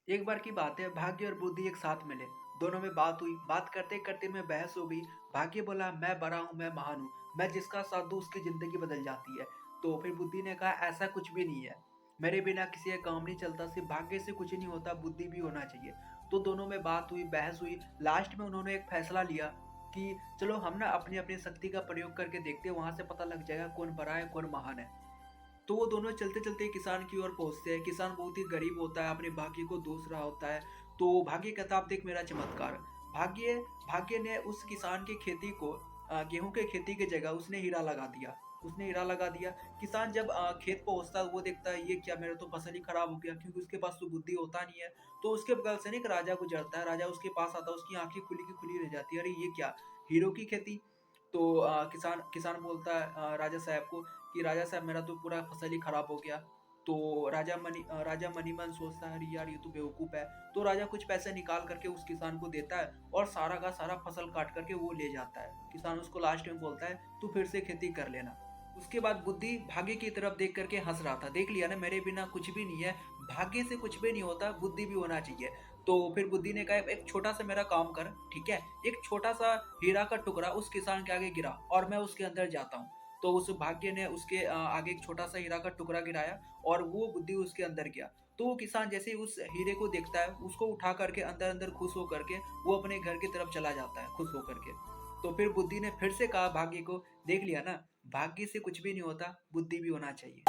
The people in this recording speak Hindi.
एक बार की बात है, भाग्य और बुद्धि एक साथ मिले। दोनों में बात हुई, बात करते करते में बहस हो गई। भाग्य बोला मैं बड़ा हूँ, मैं महान हूँ, मैं जिसका साथ दूँ उसकी जिंदगी बदल जाती है। तो फिर बुद्धि ने कहा ऐसा कुछ भी नहीं है, मेरे बिना किसी का काम नहीं चलता, सिर्फ भाग्य से कुछ नहीं होता, बुद्धि भी होना चाहिए। तो दोनों में बात हुई, बहस हुई। लास्ट में उन्होंने एक फैसला लिया कि चलो हम ना अपनी अपनी शक्ति का प्रयोग करके देखते हैं, वहां से पता लग जाएगा कौन बड़ा है कौन महान है। तो वो दोनों चलते-चलते किसान की ओर पहुँचते हैं। किसान बहुत ही गरीब होता है, अपने भाग्य को दोस रहा होता है। तो भाग्य कहता है, "अब देख मेरा चमत्कार।" भाग्य भाग्य ने उस किसान की खेती को गेहूँ के खेती की जगह उसने हीरा लगा दिया। उसने हीरा लगा दिया। किसान जब खेत पहुँचता है, वो देखता है ये क्या, मेरा तो फसल ही खराब हो गया, क्योंकि उसके पास तो बुद्धि होता नहीं है। तो उसके बगल से ना एक राजा गुजरता है, राजा उसके पास आता है, उसकी आँखें खुली की खुली रह जाती है, "अरे ये क्या? हीरो की खेती?" तो किसान किसान बोलता है राजा साहब को कि राजा साहब मेरा तो पूरा फसल ही खराब हो गया। तो राजा मनी मन सोचता है अरे यार ये तो बेवकूफ़ है। तो राजा कुछ पैसे निकाल करके उस किसान को देता है और सारा का सारा फसल काट करके वो ले जाता है। किसान उसको लास्ट में बोलता है तू फिर से खेती कर लेना। उसके बाद बुद्धि भाग्य की तरफ देख करके हँस रहा था। देख लिया ना मेरे बिना कुछ भी नहीं है, भाग्य से कुछ भी नहीं होता, बुद्धि भी होना चाहिए। तो फिर बुद्धि ने कहा एक छोटा-सा मेरा काम कर, ठीक है? एक छोटा-सा हीरा का टुकड़ा उस किसान के आगे गिरा और मैं उसके अंदर जाता हूँ। तो उस भाग्य ने उसके आगे एक छोटा-सा हीरा का टुकड़ा गिराया और वो बुद्धि उसके अंदर गया। तो वो किसान जैसे ही उस हीरे को देखता है, उसको उठा करके अंदर-अंदर खुश हो करके वो अपने घर की तरफ चला जाता है, खुश होकर के। तो फिर बुद्धि ने फिर से कहा भाग्य को, "देख लिया ना, भाग्य से कुछ भी नहीं होता, बुद्धि भी होना चाहिए।"